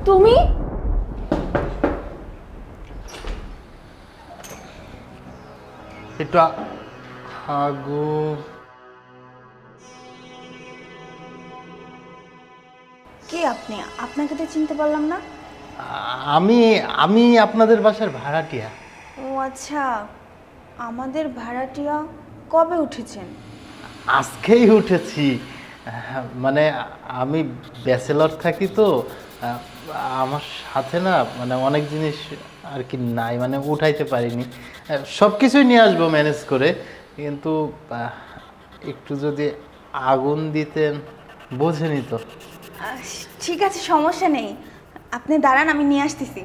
তুমি? একটু আগু। কে আপনি? আপনাকে তো চিনতে পারলাম না। আমি আমি আপনাদের বাসার ভাড়াটিয়া। ও আচ্ছা, আমাদের ভাড়াটিয়া। কবে উঠেছেন? আজকেই উঠেছি। মানে আমি ব্যাচেলর থাকি তো, আমার সাথে না মানে অনেক জিনিস আর কি নাই, মানে উঠাইতে পারিনি। সব কিছুই নিয়ে আসবো ম্যানেজ করে, কিন্তু একটু যদি আগুন দিতেন। বোঝেনি তো। আহ, ঠিক আছে, সমস্যা নেই। আপনি দাঁড়ান, আমি নিয়ে আসতেছি।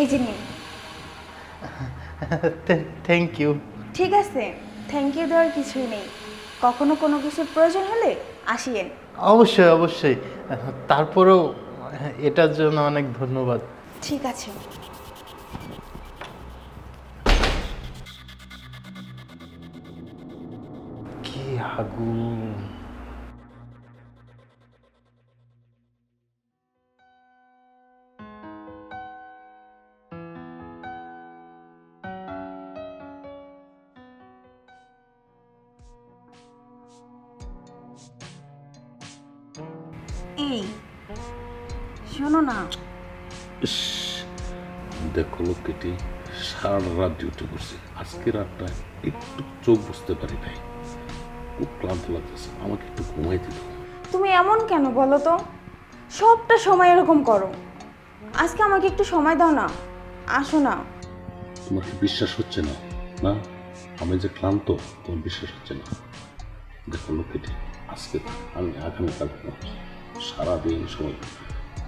এই যে নিন। Thank you. ঠিক আছে, থ্যাংক ইউ দেওয়ার কিছুই নেই। কখনো কোনো কিছুর প্রয়োজন হলে আসিয়েন। অবশ্যই অবশ্যই, তারপরেও এটার জন্য অনেক ধন্যবাদ। ঠিক আছে। কি আগুন! এই শোনো না। ইস, দেখো লোকটি সারা রাত ডিউটি করছে, আজকে রাতটা একটু চোখ বুঝতে পারি নাই, খুব ক্লান্ত লাগতেছে, আমাকে একটু ঘুমাই দিত। তুমি এমন কেন বলো তো? সবটা সময় এরকম করো। আজকে আমাকে একটু সময় দাও না। আসো না। তোমার কি বিশ্বাস হচ্ছে না? না, আমি যে ক্লান্ত তোমার বিশ্বাস হচ্ছে না। দেখো লোকটি, আজকে আমি আগামীকাল সারাদিন সময়,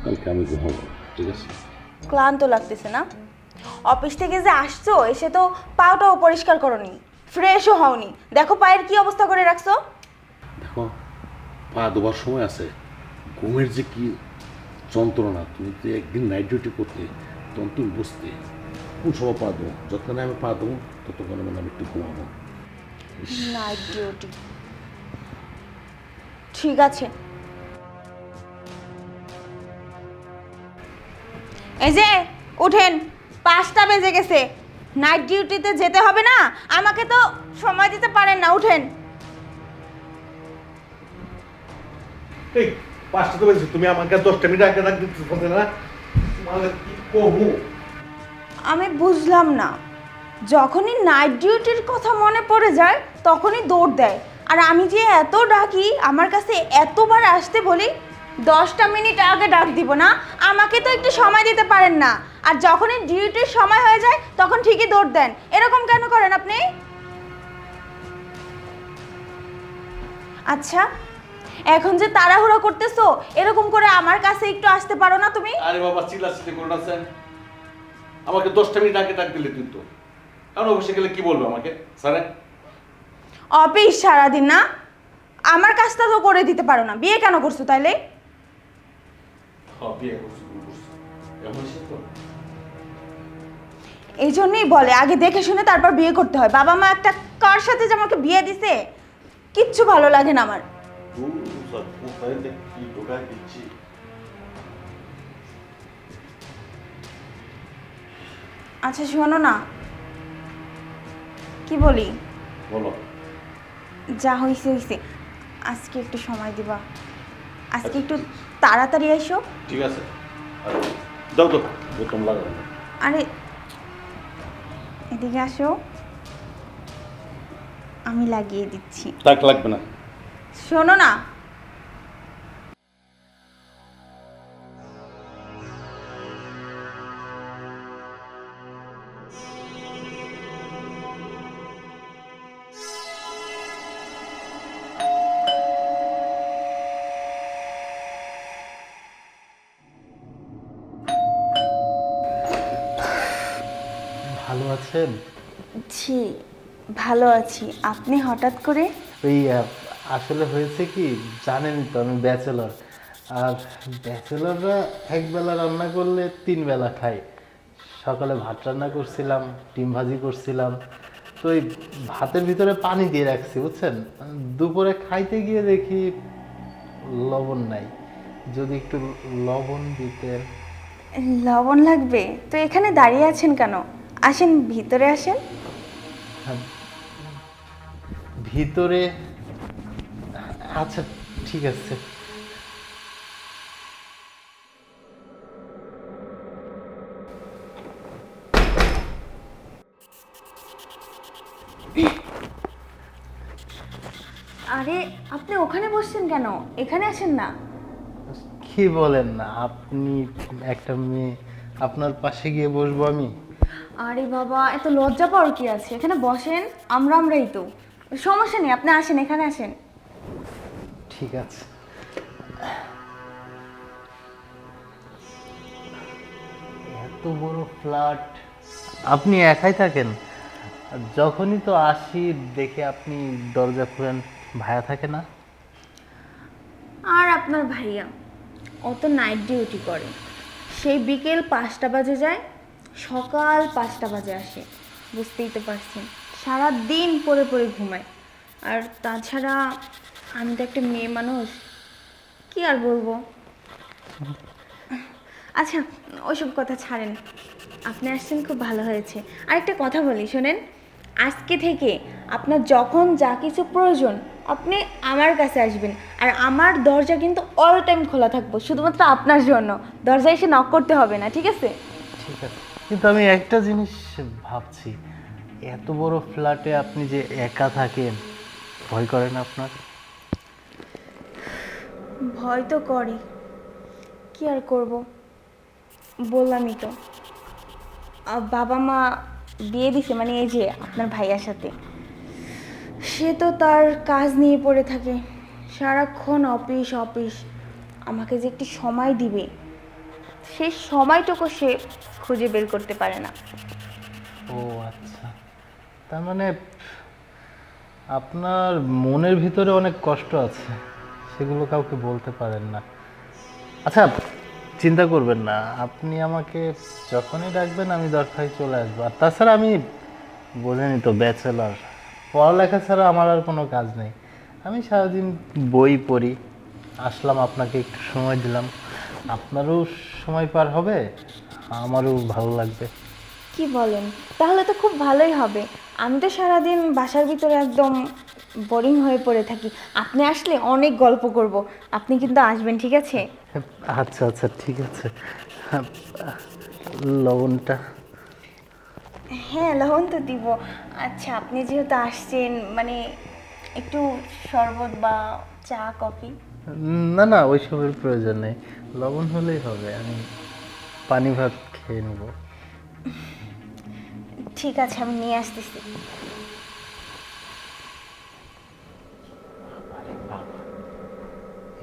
কালকে আমি ঘুমাবো, ঠিক আছে? ক্লান্ত লাগতেছে না? অফিস থেকে যে আসছো, এসে তো পাওটাও পরিষ্কার করনি, ফ্রেশও হওনি। দেখো পায়ের কি অবস্থা করে রাখছো। দেখো, পা ধোবার সময় আছে, ঘুমের যে কি যন্ত্রণা, তুমি যে একদিন নাইট ডিউটি করতে, তখন তুমি বুঝতে কোন সময় পা দেবো, যতক্ষণে আমি পা দেবো ততক্ষণে মানে আমি একটু ঘুমাবো। Night duty. ঠিক আছে। এই যে উঠেন, 5টা বেজে গেছে। নাইট ডিউটিতে যেতে হবে না? আমাকে তো সময় দিতে পারেন না, উঠেন। এই 5টা তো বলছি, তুমি আমাকে 10টা মিনিট আগে রাখ দিতে পারবে না? মানে কি কহু? আমি বুঝলাম না, যখনই নাইট ডিউটির কথা মনে পড়ে যায় তখনই দৌড় দেয়। আর আমি যে এত ডাকি, আমার কাছে এতবার আসতে বলি, 10টা মিনিট আগে ডাক দিব না? আমাকে তো একটু সময় দিতে পারেন না। আর যখনই ডিউটির সময় হয়ে যায় তখন ঠিকই দৌড় দেন। এরকম কেন করেন আপনি? আচ্ছা, এখন যে তাড়াহুড়ো করতেছো, এরকম করে আমার কাছে একটু আসতে পারো না তুমি? আরে বাবা, চিল্লাচিল্লি করো না স্যার। আমাকে 10টা মিনিট আগে ডাক দিলে কিন্তু, এখন অফিসে গেলে কি বলবো আমাকে স্যারে? অফিস সারাদিন না, আমার কাজটা তো করে দিতে পারো না? বিয়ে কেন করছো তাইলে? বিয়ে করছি, বিয়ে করছি। এমন সে তো এই জন্যই বলে আগে দেখে শুনে তারপর বিয়ে করতে হয়। বাবা মা একটা কার সাথে যে আমাকে বিয়ে দিছে, কিচ্ছু ভালো লাগে না আমার। স্যার, কোথায় যে কি ঢোকায় দিচ্ছি। আচ্ছা শোনো না, কি বলি, বলো। যা হইছে হইছে। আজকে একটু সময় দিবা? আজকে একটু তাড়াতাড়ি এসো। ঠিক আছে, আরে দাও তো বোতাম লাগাও না। আরে এদিকে আসো, আমি লাগিয়ে দিচ্ছি। তাক লাগবে না। শোনো না, ভালো আছেন? জি ভালো আছি। আপনি হঠাৎ করে? ওই আসলে হয়েছে কি, জানেনই তো আমি ব্যাচেলর। আর ব্যাচেলররা একবেলা রান্না করলে 3 বেলা খায়। সকালে ভাত রান্না করছিলাম, ডিম ভাজি করছিলাম, তো এই ভাতের ভিতরে পানি দিয়ে রাখছি বুঝছেন, দুপুরে খাইতে গিয়ে দেখি লবণ নাই, যদি একটু লবণ দিতেন। লবণ লাগবে? তো এখানে দাঁড়িয়ে আছেন কেন? আসেন, ভিতরে আসেন। ভিতরে? আচ্ছা ঠিক আছে। আরে আপনি ওখানে বসছেন কেন? এখানে আসেন না। কি বলেন না আপনি, একটা মেয়ে, আপনার পাশে গিয়ে বসবো আমি? আরে বাবা, এত লজ্জা পাওয়ার কি আছে? এখানে বসেন, আমরাই তো। সমস্যা নেই, আপনি আসেন, এখানে আসেন। ঠিক আছে। এত বড় ফ্ল্যাট, আপনি একাই থাকেন? যখনই তো আসি দেখে আপনি দরজা খুলেন, ভায়া থাকে না? আর আপনার ভাইয়া, ও তো নাইট ডিউটি করে। সেই বিকেল 5টা বাজে যায়, সকাল 5টা বাজে আসে। বুঝতেই তো পারছেন, সারা দিন পড়ে পড়ে ঘুমায়। আর তাছাড়া আমি তো একটা মেয়ে মানুষ, কি আর বলবো। আচ্ছা, ওইসব কথা ছাড়েন। আপনি আসছেন, খুব ভালো হয়েছে। আরেকটা কথা বলি, শোনেন। আজকে থেকে আপনার যখন যা কিছু প্রয়োজন, আপনি আমার কাছে আসবেন। আর আমার দরজা কিন্তু অল টাইম খোলা থাকবো, শুধুমাত্র আপনার জন্য। দরজা এসে নক করতে হবে না, ঠিক আছে? ঠিক আছে, কিন্তু আমি একটা জিনিস ভাবছি, এত বড় ফ্ল্যাটে আপনি যে একা থাকেন, ভয় করে না আপনার? ভয় তো করে, কি আর করব, বললামই তো। বাবা মা বিয়ে দিছে, মানে এই যে আপনার ভাইয়ার সাথে। সে তো তার কাজ নিয়ে পড়ে থাকে, সারাক্ষণ অফিস অফিস। আমাকে যে একটি সময় দিবে, সেই সময়টুকু সে খুঁজে বের করতে পারে না। ও আচ্ছা, তার মানে আপনার মনের ভিতরে অনেক কষ্ট আছে, সেগুলো কাউকে বলতে পারেন না। আচ্ছা, চিন্তা করবেন না, আপনি আমাকে যখনই ডাকবেন আমি দরকারে চলে আসবো। আর তাছাড়া আমি, বোঝেনি তো, ব্যাচেলর, পড়ালেখা ছাড়া আমার আর কোনো কাজ নেই। আমি সারাদিন বই পড়ি, আসলাম, আপনাকে একটু সময় দিলাম, আপনারও সময় পার হবে, আমারও ভালো লাগবে। কি বলেন? তাহলে তো খুব ভালোই হবে। আমি তো সারাদিন বাসার ভিতরে একদম বোরিং হয়ে পড়ে থাকি। আপনি আসলে অনেক গল্প করব। আপনি কিন্তু আসবেন, ঠিক আছে? আচ্ছা আচ্ছা ঠিক আছে। লবণটা? হ্যাঁ, লবণ তো দিব। আচ্ছা, আপনি যেহেতু আসছেন, মানে একটু শরবত বা চা, কফি? না না, ওইসবের প্রয়োজন নেই, লবণ হলেই হবে, আমি পানি ভাত খেয়ে নেব। ঠিক আছে, আমি নিয়ে আসতেছি।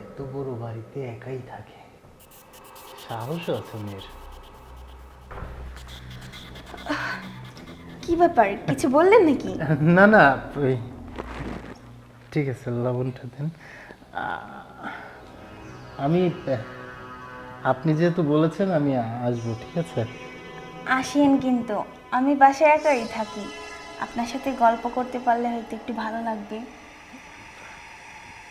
এত বড় বাড়িতে একাই থাকে, সাহস আছে মেয়ের। কি ব্যাপার, কিছু বললেন নাকি? না না, ওই ঠিক আছে, লবণটা দেন। আমি, আপনি যেহেতু বলেছেন আমি আসবো, ঠিক আছে? আসেন, কিন্তু আমি বাসায় একাই থাকি। আপনার সাথে গল্প করতে পারলে হয়তো একটু ভালো লাগবে।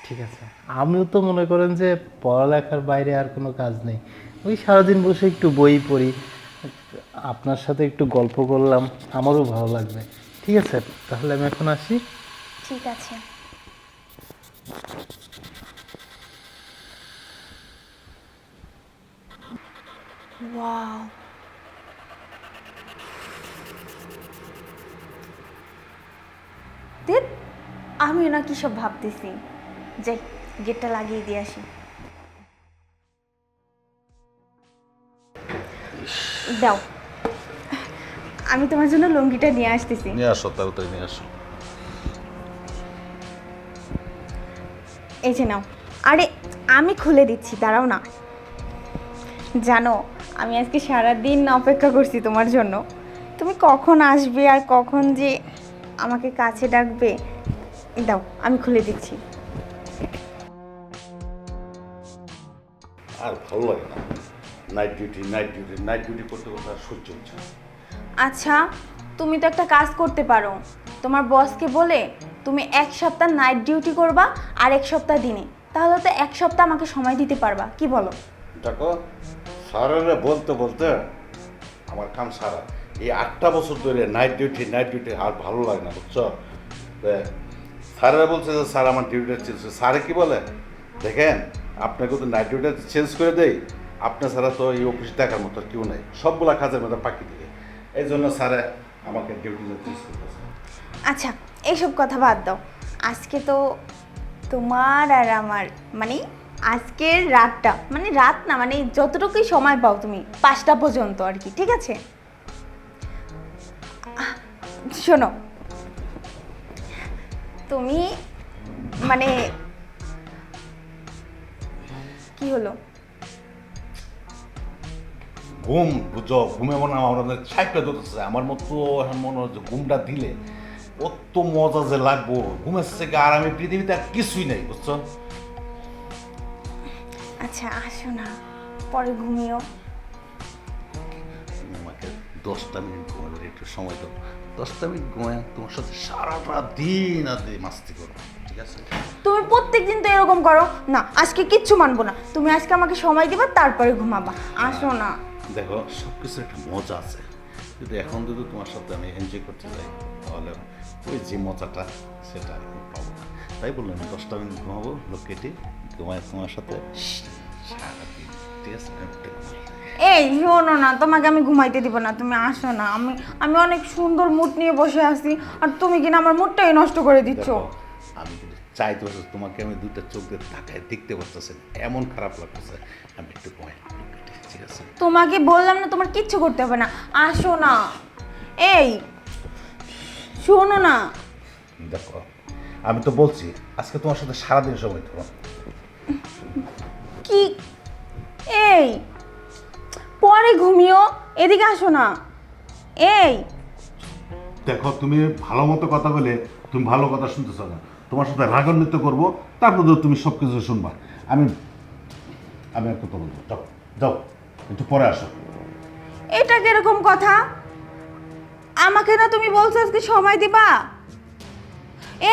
ঠিক আছে, আমিও তো মনে করেন যে পড়ালেখার বাইরে আর কোনো কাজ নেই, ওই সারাদিন বসে একটু বই পড়ি, আপনার সাথে একটু গল্প করলাম, আমারও ভালো লাগবে। ঠিক আছে, তাহলে আমি এখন আসি। ঠিক আছে। ওয়াও, দেখ, আমিও না কি সব ভাবতেছি। যাই, গেটটা লাগিয়ে দিয়ে আসি। দাও, আমি তোমার জন্য লুঙ্গিটা নিয়ে আসতেছি। নিয়ে আসো, তাড়াতাড়ি নিয়ে আসো। এই যে নাও। আরে, আমি খুলে দিচ্ছি, দাঁড়াও না। জানো, আমি আজকে সারাদিন অপেক্ষা করছি তোমার জন্য। তুমি কখন আসবে আর কখন যে আমাকে কাছে ডাকবে। দাও, আমি খুলে দিচ্ছি। আর ভালো লাগে না, night duty night duty night duty করতে করতে আর সহ্য হচ্ছে না। আচ্ছা, তুমি তো একটা কাজ করতে পারো, তোমার বসকে বলে তুমি 1 সপ্তাহ নাইট ডিউটি করবা আর 1 সপ্তাহ দিনে, তাহলে তো 1 সপ্তাহ আমাকে সময় দিতে পারবা, কি বলো? দেখো স্যারেরা বলতে বলতে আমার কাম সারা এই 8টা বছর ধরে নাইট ডিউটি আর ভালো লাগে না, বুঝছো? স্যারেরা বলছে যে স্যার আমার ডিউটিটা চেঞ্জ করে। স্যারে কি বলে, দেখেন আপনাকে তো নাইট ডিউটিটা চেঞ্জ করে দেই, আপনার ছাড়া তো এই অফিস দেখার মতো আর কেউ নেই, সবগুলা কাজের মধ্যে পাকি দিবে। এই জন্য স্যারে আমাকে ডিউটিটা চেঞ্জ করতেছে। আচ্ছা এইসব কথা বাদ দাও, আজকে তো তোমার আর আমার মানে আজকের রাতটা, মানে রাত না, মানে যতটুকুই সময় পাও তুমি 5টা পর্যন্ত আর কি, ঠিক আছে? শোনো, তুমি মানে কি হলো? ঘুম বুঝো, ঘুমে মনে হয় আমাদের ছাইপে ধরতেছে। আমার মতো এখন মনে হচ্ছে ঘুমটা দিলে কত মজা যে লাগবো, ঘুমের থেকে আর আমি পৃথিবীতে আর কিছুই নেই, বুঝছো? আচ্ছা আসো না, পরে ঘুমিও। তুমি আমাকে 10টা মিনিট ঘুমানোর একটু সময় দাও, 10টা মিনিট ঘুমায় তোমার সাথে সারাটা দিন আর মাস্তি করো, ঠিক আছে? তুমি প্রত্যেকদিন তো এরকম করো না, আজকে কিচ্ছু মানবো না, তুমি আজকে আমাকে সময় দিবা, তারপরে ঘুমাবা। আসো না। দেখো সব কিছুর একটা মজা আছে, কিন্তু এখন যদি তোমার সাথে আমি এনজয় করতে যাই তাহলে ওই যে মজাটা সেটা আমি পাবো না। তাই বললাম 10টা মিনিট ঘুমাবো, লোক কেটে ঘুমায় তোমার সাথে সারাদিন, ঠিক আছে? এই শোনো না, তোমাকে আমি ঘুমাইতে দিব না, তুমি আসো না। আমি আমি অনেক সুন্দর মুড নিয়ে বসে আছি, আর তুমি কিনা আমার মুডটাই নষ্ট করে দিচ্ছ। দেখো, আমি কিন্তু চাইতে পারছি তোমাকে আমি দুইটা চোখ দিয়ে তাকায় দেখতে পারতেছি, এমন খারাপ লাগতেছে। আমি একটু ঘুমাই, ঠিক আছে? তোমাকে বললাম না তোমার কিচ্ছু করতে হবে না, আসো না। এই শোনো না। দেখো আমি তো বলছি আজকে তোমার সাথে সারাদিন সময় দেবো। কি? এই পরে ঘুমিও, এদিকে আসো না। এই দেখো তুমি ভালো মতো কথা বলে তুমি ভালো কথা শুনতেছ না, তোমার সাথে রাগান্বিত করবো, তারপর তো তুমি সব কিছু শুনবা। আমি আমি আর কথা বলবো, যাও যাও, একটু পরে আসো। এটা কিরকম কথা? আমাকে না তুমি বলছো আজকে সময় দিবা।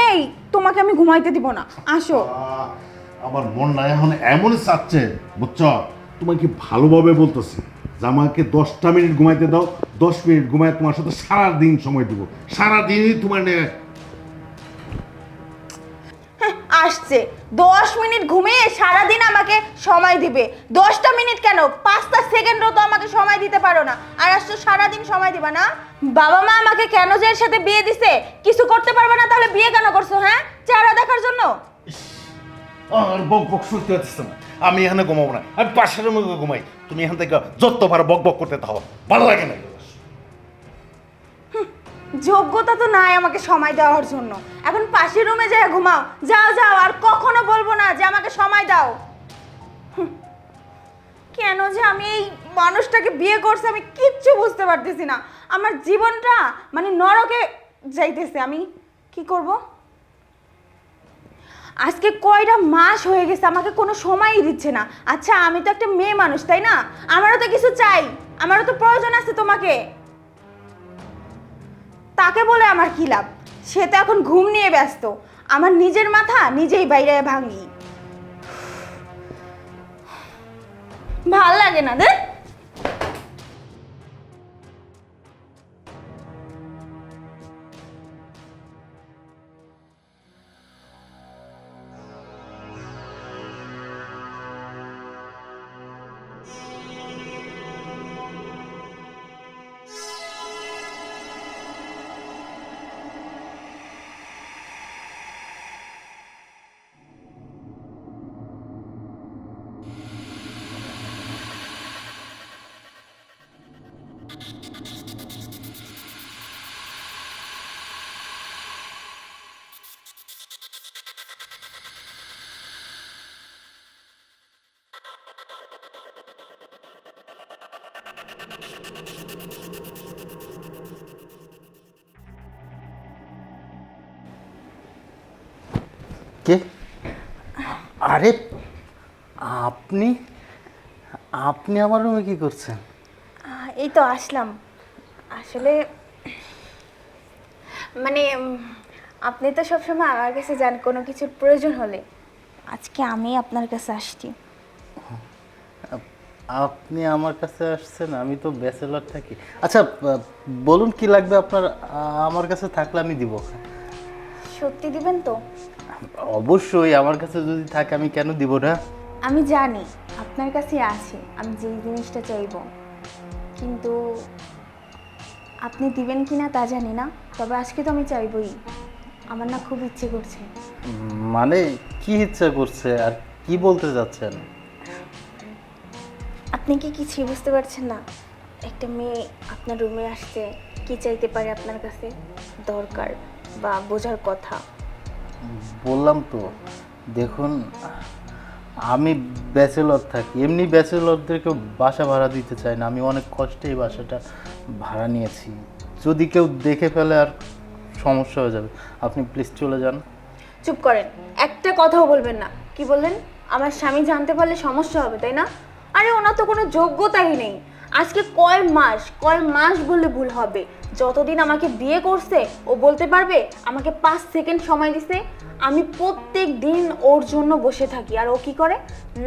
এই তোমাকে আমি ঘুমাইতে দিব না, আসো। আমার মন না এখন এমনই চাচ্ছে, বুঝছো? তোমাকে ভালোভাবে বলতেছি যে আমাকে 10টা মিনিট ঘুমাইতে দাও, 10 মিনিট ঘুমায় তোমার সাথে সারাদিন সময় দিব, সারাদিনই তোমার আসছে 10 মিনিট ঘুমিয়ে সারাদিন আমাকে সময় দিবে। 10টা মিনিট কেন, 5টা সেকেন্ডও তো আমাকে সময় দিতে পারো না, আর আসছো সারাদিন সময় দিবা না? বাবা মা আমাকে কেন যে এর সাথে বিয়ে দিছে, কিছু করতে পারবে না, তাহলে বিয়ে কেন করছো? হ্যাঁ, চেহারা দেখার জন্য? আর বক বক শুনতে হচ্ছে না, আমি এখানে ঘুমাবো না, আমি পাশের রুমে ঘুমাই। তুমি এখান থেকে যত পারো বক বক করতে থাকো, ভালো লাগে না। যোগ্যতা তো নাই আমাকে সময় দেওয়ার জন্য, এখন পাশের রুমে যায় ঘুমাও। যাও যাও, আর কখনো বলবো না যে আমাকে সময় দাও। কেন যে আমি এই মানুষটাকে বিয়ে করছি আমি কিচ্ছু বুঝতে পারতেছি না। আমার জীবনটা মানে নরকে যাইতেছে, আমি কি করব? আজকে কয়টা মাস হয়ে গেছে আমাকে কোনো সময়ই দিচ্ছে না। আচ্ছা আমি তো একটা মেয়ে মানুষ, তাই না? আমারও তো কিছু চাই, আমারও তো প্রয়োজন আছে তোমাকে। তাকে বলে আমার কি লাভ? সে তো এখন ঘুম নিয়ে ব্যস্ত, আমার নিজের মাথা নিজেই বাইরে ভাঙি। ভাল লাগে না দেখ। কে? আরে আপনি আপনি আমার রুমে কি করছেন? এই তো আসলাম। আসলে মানে আপনি তো সবসময় আমার কাছে যান কোনো কিছুর প্রয়োজন হলে, আজকে আমি আপনার কাছে আসছি। আপনি আমার কাছে আসছেন? আমি তো ব্যাচেলর থাকি। আচ্ছা বলুন কি লাগবে আপনার? আমার কাছে থাকলে আমি দিব। সত্যি দিবেন তো? অবশ্যই, আমার কাছে যদি থাকে আমি কেন দিব না? আমি জানি আপনার কাছে আছে আমি যেই জিনিসটা চাইবো, কিন্তু আপনি দিবেন কি না তা জানি না, তবে আজকে তো আমি চাইবই। আমার না খুব ইচ্ছে করছে। মানে কি ইচ্ছা করছে আর কি বলতে যাচ্ছেন? আপনি কি কিছুই বুঝতে পারছেন না? একটা মেয়ে আপনার রুমে আসছে, কি চাইতে পারে আপনার কাছে, দরকার বা বোঝার কথা। বললাম তো, দেখুন আমি ব্যাচেলর থাকি, এমনি ব্যাচেলরদেরকে বাসা ভাড়া দিতে চাই না, আমি অনেক কষ্টে এই বাসাটা ভাড়া নিয়েছি। যদি কেউ দেখে ফেলে আর সমস্যা হয়ে যাবে, আপনি প্লিজ চলে যান। চুপ করেন, একটা কথাও বলবেন না। কি বললেন? আমার স্বামী জানতে পারলে সমস্যা হবে, তাই না? আরে ওনার তো কোনো যোগ্যতাই নেই। আজকে কয় মাস বললে ভুল হবে, যতদিন আমাকে বিয়ে করছে ও বলতে পারবে আমাকে 5 সেকেন্ড সময় দিছে। আমি প্রত্যেক দিন ওর জন্য বসে থাকি, আর ও কি করে?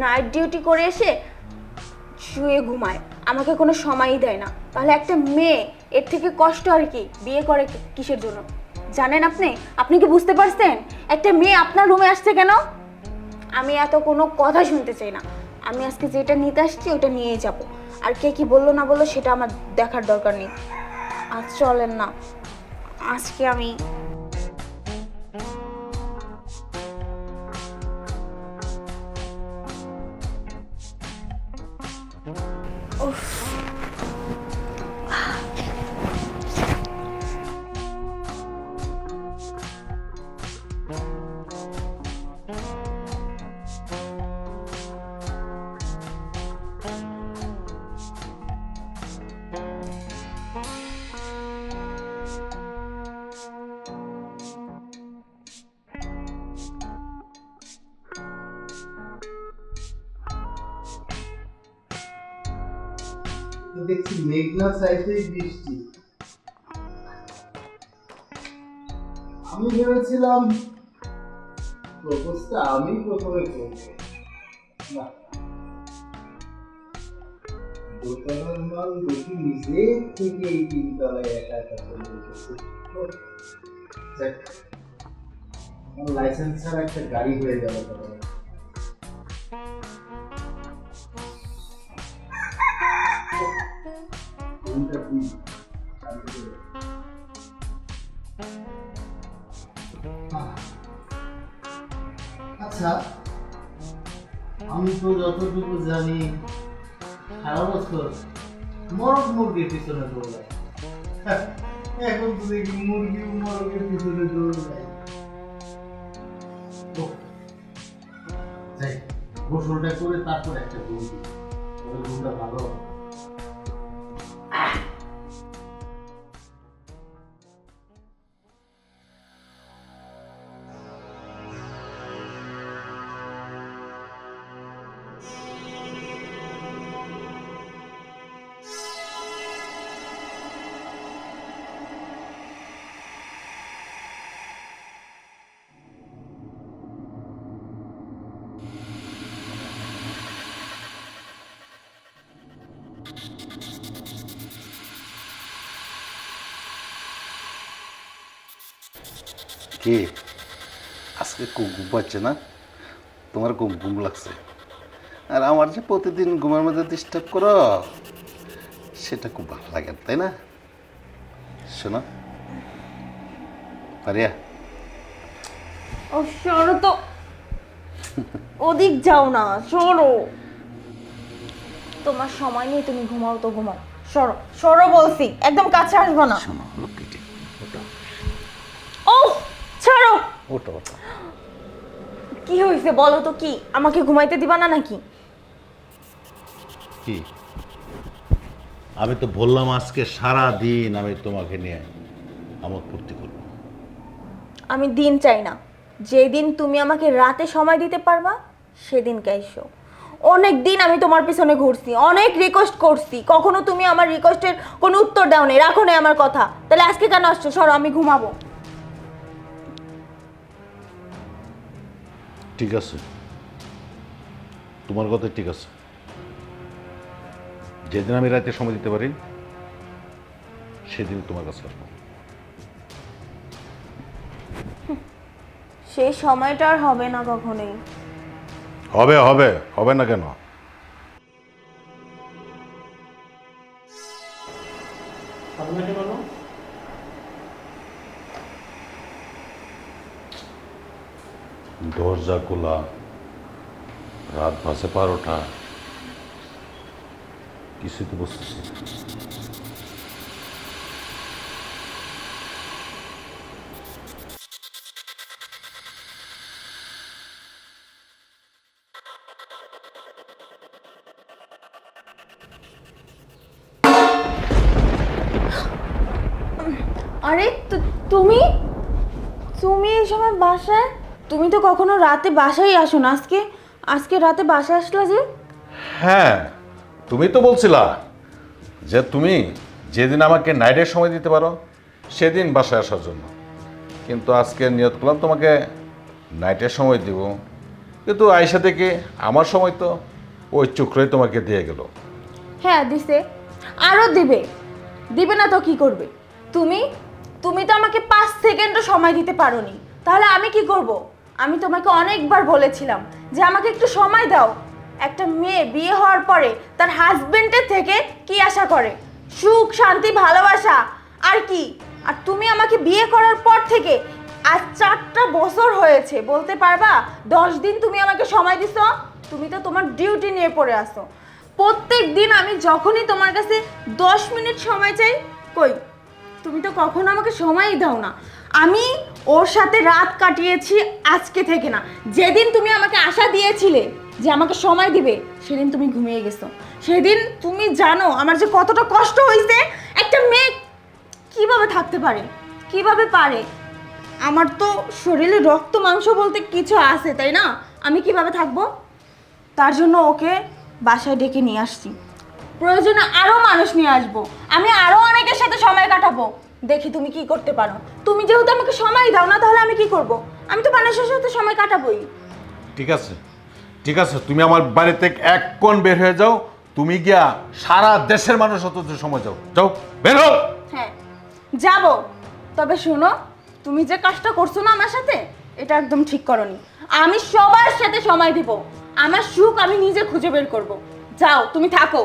নাইট ডিউটি করে এসে শুয়ে ঘুমায়, আমাকে কোনো সময়ই দেয় না। তাহলে একটা মেয়ে এর থেকে কষ্ট আর কি, বিয়ে করে কিসের জন্য জানেন আপনি? আপনি কি বুঝতে পারছেন একটা মেয়ে আপনার রুমে আসছে কেন? আমি এত কোনো কথা শুনতে চাই না। আমি আজকে যেটা নিতে আসছি ওটা নিয়েই যাব, আর কে কি বললো না বললো সেটা আমার দেখার দরকার নেই। আজ চলেন না, আজকে আমি দেখছি মেঘনা চাইতেই বৃষ্টি। আমি ভেবেছিলাম প্রপোজটা আমি প্রথমে করব, না, দোতলার মাল দেখি নিজে থেকে এই তিনতলায় একা একা চলে এসেছে। যাক, আমার লাইসেন্স ছাড়া একটা গাড়ি হয়ে গেল তাহলে। কোনটা কি? আচ্ছা, আমি তো যতটুকু জানি সারা বছর মরক মুরগির পিছনে দৌড়ায়, এখন তো দেখি মুরগি মরগের পিছনে দৌড়ায়। যাই, গোসলটা করে তারপর একটা ঘুম দিই, ঘুমটা ভালো হবে। কে আজকে খুব ঘুম পাচ্ছে না? তোমার খুব ঘুম লাগছে, আর আমার যে প্রতিদিন ঘুমের মধ্যে ডিস্টার্ব করো সেটা খুব ভালো লাগে না, তাই না? শোনো পারিয়া, ও সরো তো, ওদিক যাও না, সরো। তোমার সময় নেই, তুমি ঘুমাও তো ঘুমাও। সরো সরো বলছি, একদম কাছে আসবো না। শোনো লক্ষ্মীটি, ওটা ও ছাড়ো। ওটা ওটা কি হয়েছে বলো তো? কি আমাকে ঘুমাইতে দিবা না নাকি? কি? আমি তো বললাম আজকে সারা দিন আমি তোমাকে নিয়ে আমোদ ফুর্তি করবো। আমি দিন চাই না, যেদিন তুমি আমাকে রাতে সময় দিতে পারবা সেদিন এসো। অনেক দিন আমি তোমার পিছনে ঘুরছি, অনেক রিকোয়েস্ট করছি, কখনো তুমি আমার রিকোয়েস্টের কোনো উত্তর দাও নি, রাখো না আমার কথা। তাহলে আজকে কেন আসছো? সরো, আমি ঘুমাবো। ঠিক আছে, তোমার কথা ঠিক আছে। যেদিন আমি রাতে সময় দিতে পারি সেদিন তোমার কাছে আসবো। সেই সময়টা আর হবে না কখনোই। হবে হবে হবে না কেন? দরজা খোলা, রাত বাজে 12টা, কিছুই তো বুঝতেছি না। আরে তুমি তুমি এই সময় বাসায়? তুমি তো কখনো রাতে বাসায় আসো না, আজকে আজকে রাতে বাসায় আসলা যে? হ্যাঁ, তুমি তো বলছিলা যে তুমি যেদিন আমাকে নাইটের সময় দিতে পারো সেদিন বাসায় আসার জন্য, কিন্তু আজকে নিয়ত করলাম তোমাকে নাইটের সময় দিব, কিন্তু আয়সা থেকে আমার সময় তো ওই চক্রই তোমাকে দিয়ে গেল। হ্যাঁ দিছে, আরো দিবে। দিবে না তো কি করবে? তুমি তুমি তো আমাকে 5 সেকেন্ডও সময় দিতে পারোনি, তাহলে আমি কি করব? আমি তোমাকে অনেকবার বলেছিলাম যে আমাকে একটু সময় দাও। একটা মেয়ে বিয়ে হওয়ার পরে তার হাজবেন্ডের থেকে কি আশা করে? সুখ, শান্তি, ভালোবাসা, আর কি? আর তুমি আমাকে বিয়ে করার পর থেকে আজ 4টা বছর হয়েছে, বলতে পারবা 10 দিন তুমি আমাকে সময় দিছো? তুমি তো তোমার ডিউটি নিয়ে পড়ে আসো। প্রত্যেক দিন আমি যখনই তোমার কাছে 10 মিনিট সময় চাই, কই তুমি তো কখনো আমাকে সময়ই দাও না। আমি ওর সাথে রাত কাটিয়েছি আজকে থেকে না, যেদিন তুমি আমাকে আশা দিয়েছিলে যে আমাকে সময় দিবে সেদিন তুমি ঘুমিয়ে গেছো। সেদিন তুমি জানো আমার যে কতটা কষ্ট হয়েছে। একটা মেয়ে কিভাবে থাকতে পারে, কিভাবে পারে? আমার তো শরীরে রক্ত মাংস বলতে কিছু আছে, তাই না? আমি কিভাবে থাকবো? তার জন্য ওকে বাসায় ডেকে নিয়ে আসছি। প্রয়োজনে আরো মানুষ নিয়ে আসবো, আমি আরো অনেকের সাথে সময় কাটাবো। দেখি তুমি কি করতে পারো। তুমি যেহেতু আমাকে সময় দাও না, তাহলে আমি কি করব? আমি তো মানুষের সাথে সময় কাটাবোই। ঠিক আছে, ঠিক আছে, তুমি আমার বাড়ি থেকে এক কোণ বের হয়ে যাও, তুমি গিয়া সারা দেশের মানুষ অত সময় যাও, যাও বের হও। হ্যাঁ যাব, তবে শোনো, তুমি যে কাজটা করছো না আমার সাথে, এটা একদম ঠিক করনি। আমি সবার সাথে সময় দিব, আমার সুখ আমি নিজে খুঁজে বের করব। যাও, তুমি থাকো।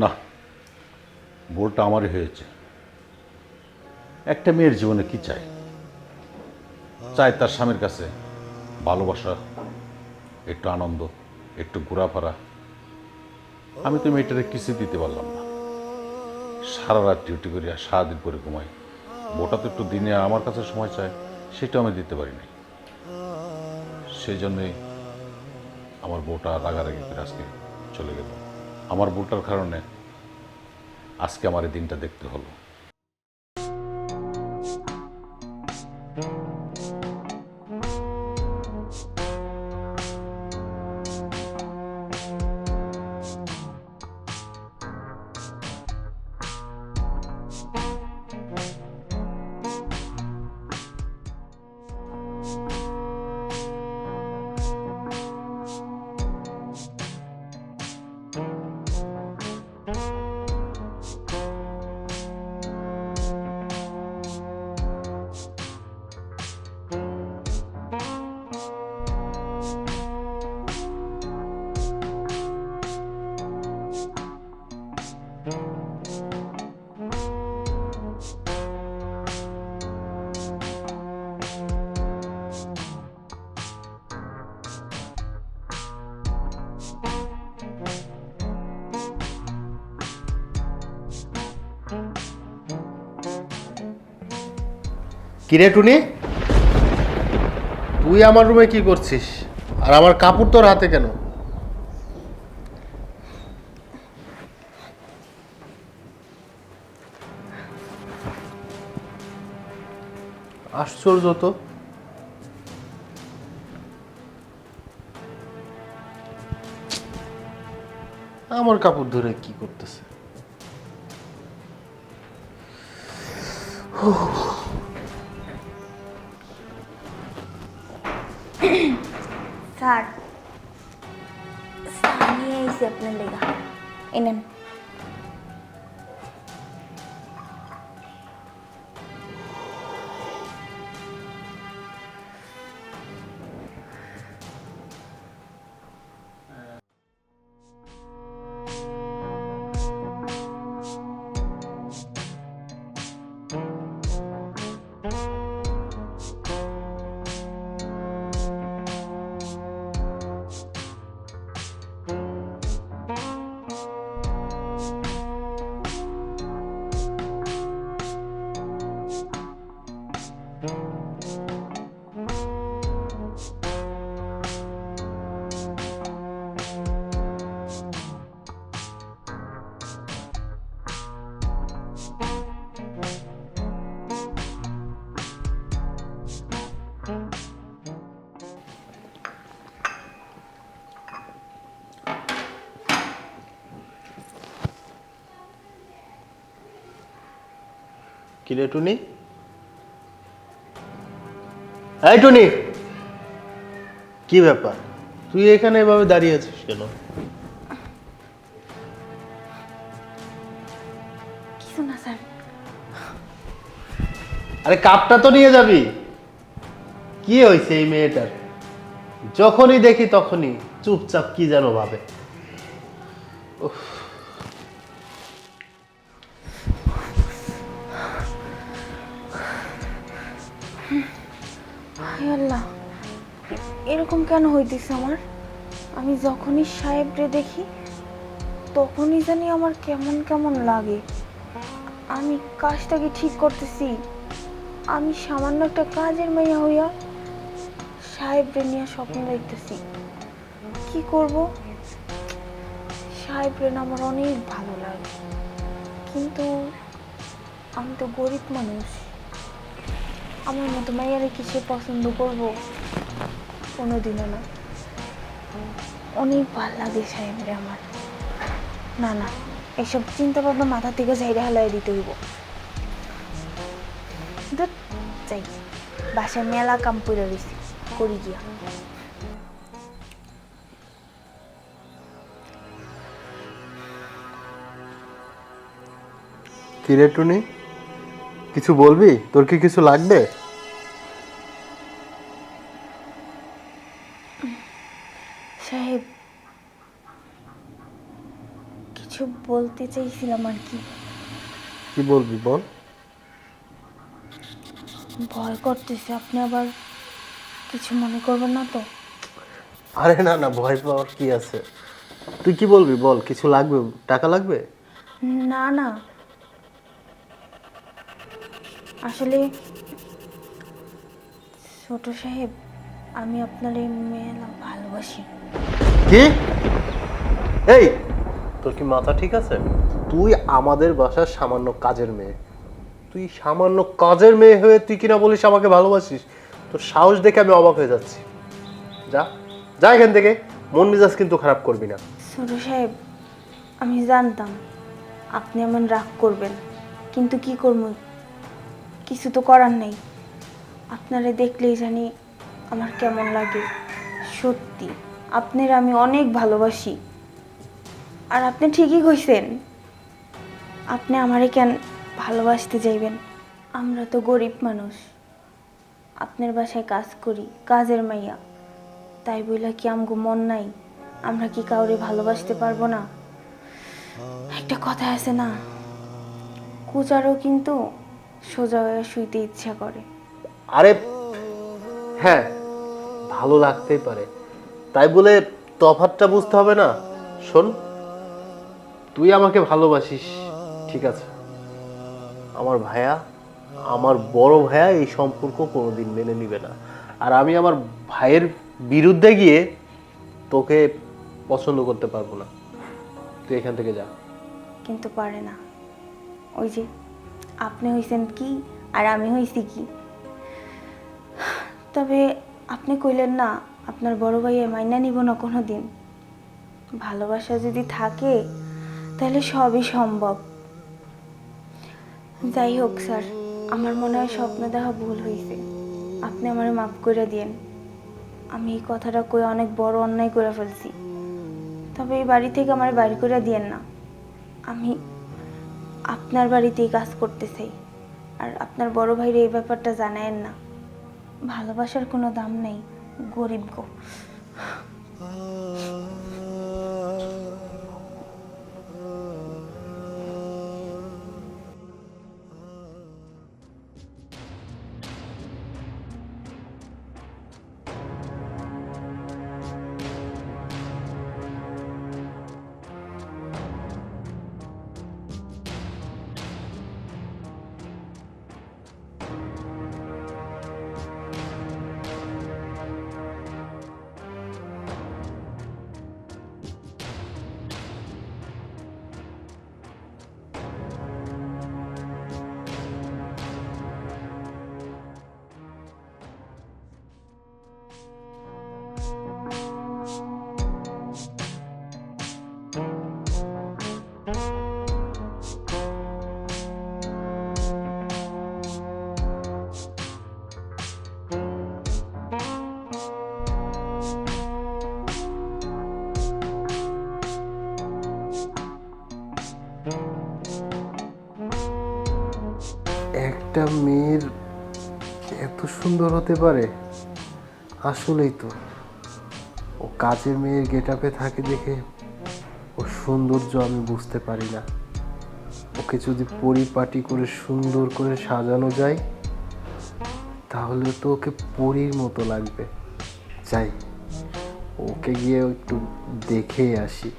না, ভুলটা আমারই হয়েছে। একটা মেয়ের জীবনে কি চাই? চাই তার স্বামীর কাছে ভালোবাসা, একটু আনন্দ, একটু ঘোরাফেরা। আমি তো মেয়েটারে কিছু দিতে পারলাম না। সারা রাত ডিউটি করিয়া সারাদিন করে ঘুমাই। বউটা তো একটু দিনে আমার কাছে সময় চায়, সেটাও আমি দিতে পারি নাই। সেই জন্যই আমার বউটা রাগারাগি করে আজকে চলে গেল। আমার বউটার কারণে আজকে আমার এই দিনটা দেখতে হলো। কিরে টুনি, তুই আমার রুমে কি করছিস? আর আমার কাপড় তোর হাতে কেন? আশ্চর্য তো। আমার কাপড় ধরে কি করতেছে? স্যার স্যার নিয়ে এসে আপনার লেগা এনেন। কিরে টুনি, এই টুনি, কি ব্যাপার? তুই এখানে এভাবে দাঁড়িয়ে আছিস কেন? কিছু না স্যার। আরে কাপটা তো নিয়ে যাবি। কি হয়েছে এই মেয়েটার? যখনই দেখি তখনই চুপচাপ কি যেন ভাবে। উফ, হায় আল্লাহ, এরকম কেন হইতেছে আমার? আমি যখনই সাহেবরে দেখি তখনই জানি আমার কেমন কেমন লাগে। আমি কাজটা কি ঠিক করতেছি? আমি সামান্য একটা কাজের মেয়ে হইয়া সাহেবরে নিয়ে স্বপ্ন দেখতেছি। কি করব? সাহেবরে না আমার অনেক ভালো লাগে, কিন্তু আমি তো গরিব মানুষ। আমার মতো মেয়েরা কি সে পছন্দ করবো? কোনোদিনও না। অনেক ভাল লাগে সাহেবরে আমার। না না, এসব চিন্তা ভাবনা মাথা থেকে ঝাইরে হালাই দিতে হইব। ধুৎ, যাই, বাসায় মেলা কাম করে রয়েছি, করি গিয়া। কিরে টুনি, কিছু বলবি? তোর কি কিছু লাগবে? সাহেব, কিছু বলতে চাইছিলাম আর কি। কি বলবি বল। ভয় করতেছে, আপনি আবার কিছু মনে করবেন না তো? আরে না না, ভয় পাওয়ার কি আছে? তুই কি বলবি বল। কিছু লাগবে? টাকা লাগবে? না না, আসলে ছোট সাহেব, আমি আপনার এই মেলা ভালোবাসি। কি? এই, তোর কি মাথা ঠিক আছে? তুই আমাদের বাসার সামান্য কাজের মেয়ে। তুই সামান্য কাজের মেয়ে হয়ে তুই কিনা বলিস আমাকে ভালোবাসিস? তোর সাহস দেখে আমি অবাক হয়ে যাচ্ছি। যা যা এখান থেকে, মন মেজাজ কিন্তু খারাপ করবি না। ছোট সাহেব, আমি জানতাম আপনি এমন রাগ করবেন, কিন্তু কি করব, কিছু তো করার নেই। আপনারে দেখলেই জানি আমার কেমন লাগে। সত্যি আপনার আমি অনেক ভালোবাসি। আর আপনি ঠিকই কইছেন, আপনি আমারে কেন ভালোবাসতে যাইবেন? আমরা তো গরিব মানুষ, আপনার বাসায় কাজ করি, কাজের মাইয়া, তাই বইলা কি আমগো মন নাই? আমরা কি কাউরে ভালোবাসতে পারবো না? একটা কথা আছে না, কুচারও কিন্তু সোজা হয়ে শুইতে ইচ্ছা করে। আরে হ্যাঁ, ভালো লাগতেই পারে, তাই বলে তফাৎটা বুঝতে হবে না? শোন, তুই আমাকে ভালোবাসিস ঠিক আছে, আমার ভাইয়া, আমার বড় ভাইয়া এই সম্পর্ক কোনোদিন মেনে নিবে না। আর আমি আমার ভাইয়ের বিরুদ্ধে গিয়ে তোকে পছন্দ করতে পারবো না। তুই এখান থেকে যা। কিন্তু পারে না। ওই যে আপনি হইছেন কি আর আমি হইছি কি। তবে আপনি কইলেন না আপনার বড় ভাইয়া মাইনা নিব না কোনো দিন। ভালোবাসা যদি থাকে তাহলে সবই সম্ভব। যাই হোক স্যার, আমার মনে হয় স্বপ্ন দেখা ভুল হয়েছে। আপনি আমারে মাফ করে দিয়েন। আমি এই কথাটা কই অনেক বড় অন্যায় করে ফেলছি। তবে এই বাড়ি থেকে আমার বাইরে করে দিয়েন না। আমি আপনার বাড়িতেই কাজ করতে চাই। আর আপনার বড় ভাইরে এই ব্যাপারটা জানায়েন না। ভালোবাসার কোনো দাম নেই, গরিব গো। একটা মেয়ের এত সুন্দর হতে পারে, আসলেই তো। ও কাজের মেয়ের গেটআপে থাকে দেখে ওর সৌন্দর্য আমি বুঝতে পারি না। ওকে যদি পরিপাটি করে সুন্দর করে সাজানো যায় তাহলে তো ওকে পরীর মতো লাগবে। যাই, ওকে গিয়ে একটু দেখেই আসি।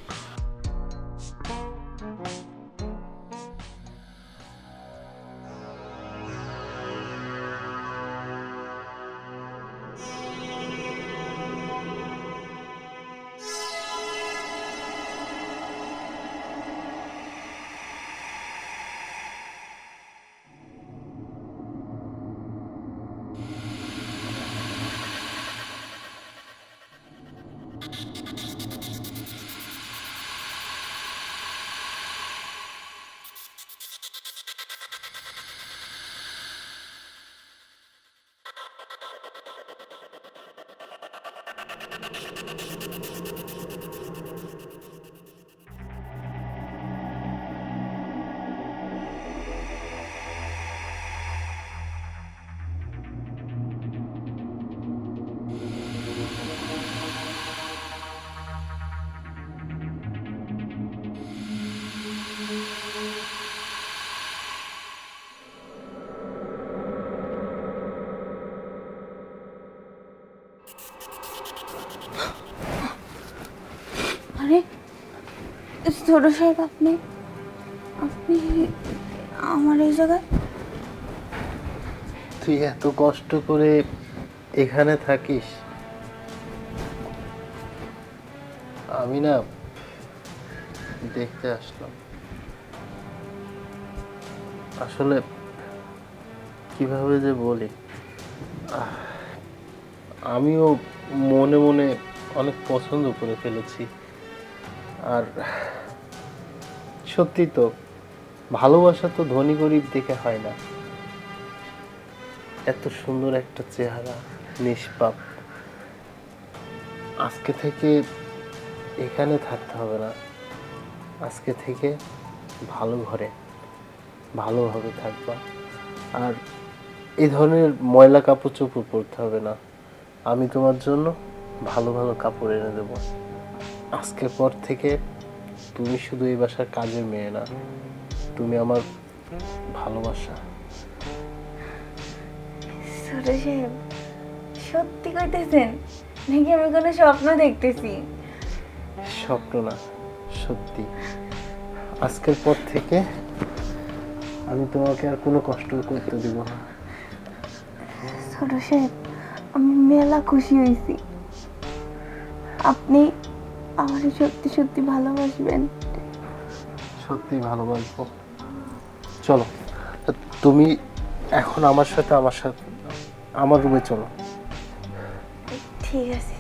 আরে ছোট সাহেব, আপনি আপনি আমার এই জায়গায়? তুই এত কষ্ট করে এখানে থাকিস? আমি না দেখতে আসলাম। আসলে কিভাবে যে বলি, আমিও মনে মনে অনেক পছন্দ করে ফেলেছি। আর সত্যি তো, ভালোবাসা তো ধনী গরিব দেখে হয় না। এত সুন্দর একটা চেহারা, নিষ্পাপ। আজকে থেকে এখানে থাকতে হবে না, আজকে থেকে ভালো ঘরে ভালোভাবে থাকবা। আর এই ধরনের ময়লা কাপড় চোপড় পরতে হবে না। আমি তোমার জন্য ভালো ভালো কাপড় এনে দেব। আজকের পর থেকে তুমি শুধু এই বাসার কাজের মেয়ে না, তুমি আমার ভালোবাসা। ছোট সাহেব, সত্যি কইতেছেন নাকি আমি কোনো স্বপ্ন দেখতেছি? স্বপ্ন না, সত্যি। আজকের পর থেকে আমি তোমাকে আর কোনো কষ্ট করতে দিব না। ছোট সাহেব, আমি মেলা খুশি হয়েছি। আপনি আমার সত্যি সত্যি ভালোবাসবেন। সত্যি ভালোবাসবো। চলো, তুমি এখন আমার সাথে আমার রুমে চলো। ঠিক আছে,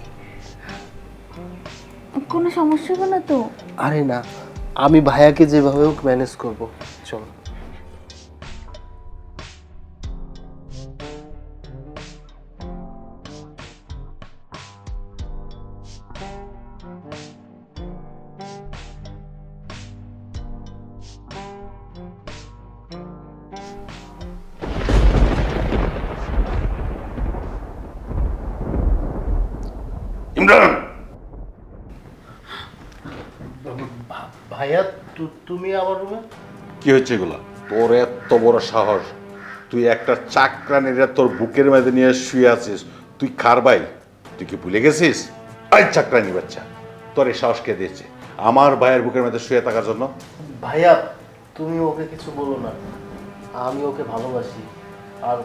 কোনো সমস্যা হবে না তো? আরে না, আমি ভাইয়াকে যেভাবে হোক ম্যানেজ করবো। চলো। ডাউন। ভাইয়া তুমি আমার রুমে? কি হচ্ছে এগুলা? তোর এত বড় সাহস, তুই একটা চাকরানিরা তোর বুকের মধ্যে নিয়ে শুয়ে আছিস, তুই খার ভাই? তুই কি ভুলে গেছিস? আই চাকরানি বাচ্চা, তোর এই সাহস কে দিয়েছে আমার ভাইয়ের বুকের মধ্যে শুয়ে থাকার জন্য? ভাইয়া তুমি ওকে কিছু বলো না, আমি ওকে ভালোবাসি আর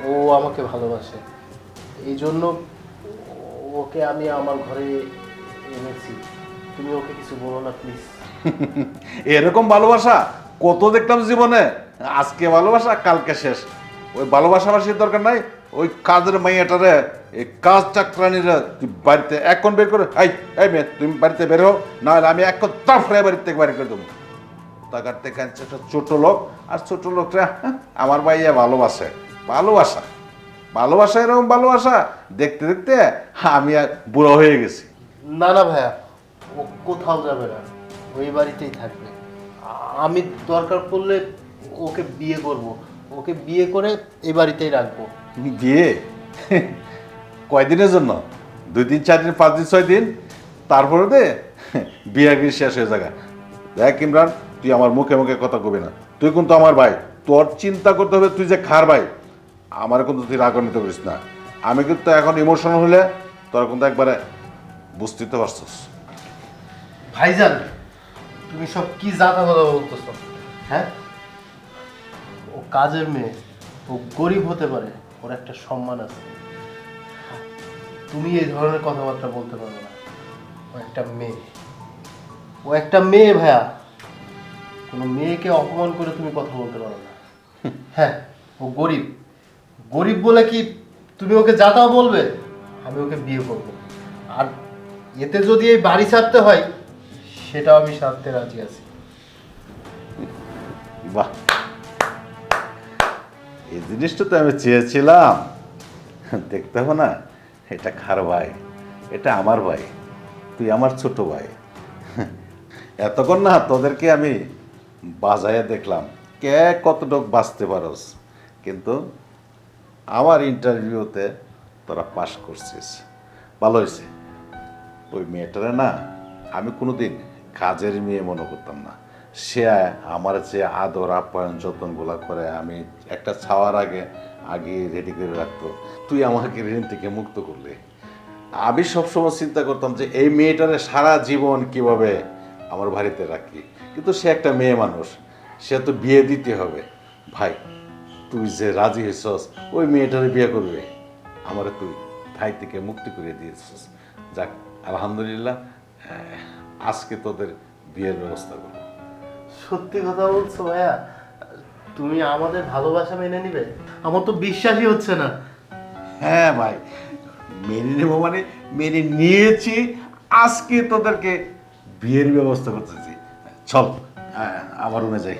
ও আমাকে ভালোবাসে, এই জন্য ওকে আমি আমার ঘরে এনেছি। তুমি ওকে কিছু বলো না প্লিজ। এরকম ভালোবাসা কত দেখলাম জীবনে, আজকে ভালোবাসা কালকে শেষ। ওই ভালোবাসাবাসির দরকার নাই, ওই কাজের মাইয়াটারে, এই কাজ চাকরানিরা তুই বাড়িতে এখন বের করে, এই মেয়ে তুমি বাড়িতে বের হও, না হলে আমি এখন তাফড়ে বাড়ির থেকে বাড়ি করে দেবো। টাকার থেকে আনছে একটা ছোট লোক, আর ছোট লোকটা আমার ভাইয়া ভালোবাসে। ভালোবাসা ভালোবাসা এরকম ভালোবাসা দেখতে দেখতে আমি আর বুড়ো হয়ে গেছি। না না ভাইয়া, ও কোথাও যাবে না, ওই বাড়িতেই থাকবে। আমি দরকার পড়লে ওকে বিয়ে করব, ওকে বিয়ে করে এই বাড়িতেই রাখবো। বিয়ে? কয়দিনের জন্য? 2 দিন 4 দিন 5 দিন 6 দিন, তারপরে দে বিয়াগিরি শেষ হয়ে যাবে। দেখ ইমরান, তুই আমার মুখে মুখে কথা কবি না, তুই কিন্তু আমার ভাই, তোর চিন্তা করতে হবে তুই যে খার ভাই, আমার কিন্তু তুই রাগান্বিত করিস না। আমি কিন্তু এখন ইমোশনাল হলে তোর কিন্তু একবারে বুঝতে তো পারছিস। ভাইজান তুমি সব কি জাতা কথা বলতেছো? হ্যাঁ, ও কাজের মেয়ে, ও গরিব হতে পারে, ওর একটা সম্মান আছে। তুমি এই ধরনের কথাবার্তা বলতে পারবে না। ও একটা মেয়ে, ও একটা মেয়ে ভাইয়া, কোনো মেয়েকে অপমান করে তুমি কথা বলতে পারো না। হ্যাঁ, ও গরিব, গরিব বলে কি তুমি ওকে যাতাও বলবে? আমি ওকে বিয়ে করব, আর এতে যদি এই বাড়ি ছাড়তে হয় সেটাও আমি সারতে রাজি আছি। বাহ, এই জিনিসটা তো আমি চেয়েছিলাম। দেখতে হবে না, এটা খার ভাই, এটা আমার ভাই, তুই আমার ছোট ভাই। এতক্ষণ না তোদেরকে আমি বাজায় দেখলাম কে কতটুক বাঁচতে পারস, কিন্তু আমার ইন্টারভিউতে তোরা পাস করছিস, ভালো হয়েছে। ওই মেয়েটারে না আমি কোনোদিন কাজের মেয়ে মনে করতাম না। সে আমার যে আদর আপ্যায়ন যত্নগুলো করে, আমি একটা ছাওয়ার আগে আগে রেডি করে রাখতো। তুই আমাকে ঋণ থেকে মুক্ত করলে। আমি সবসময় চিন্তা করতাম যে এই মেয়েটারে সারা জীবন কিভাবে আমার বাড়িতে রাখি, কিন্তু সে একটা মেয়ে মানুষ, সে তো বিয়ে দিতে হবে। ভাই তুই যে রাজি হয়েছস ওই মেয়েটারে বিয়ে করবে, আমার তুই ভাই থেকে মুক্তি করে দিয়েছিস। যাক আলহামদুলিল্লাহ, আজকে তোদের বিয়ের ব্যবস্থা করবো। সত্যি কথা বলছো ভাইয়া? তুমি আমাদের ভালোবাসা মেনে নিবে? আমার তো বিশ্বাসই হচ্ছে না। হ্যাঁ ভাই, মেনে নেবো মানে মেনে নিয়েছি, আজকে তোদেরকে বিয়ের ব্যবস্থা করতেছি। চল আমার রুমে যাই।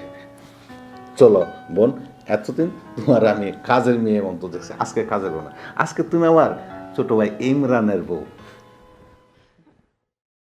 চলো বোন, এতদিন তোমার আমি কাজের মেয়ে মতো দেখছি, আজকে কাজের বউ না, আজকে তুমি আমার ছোট ভাই ইমরানের বউ।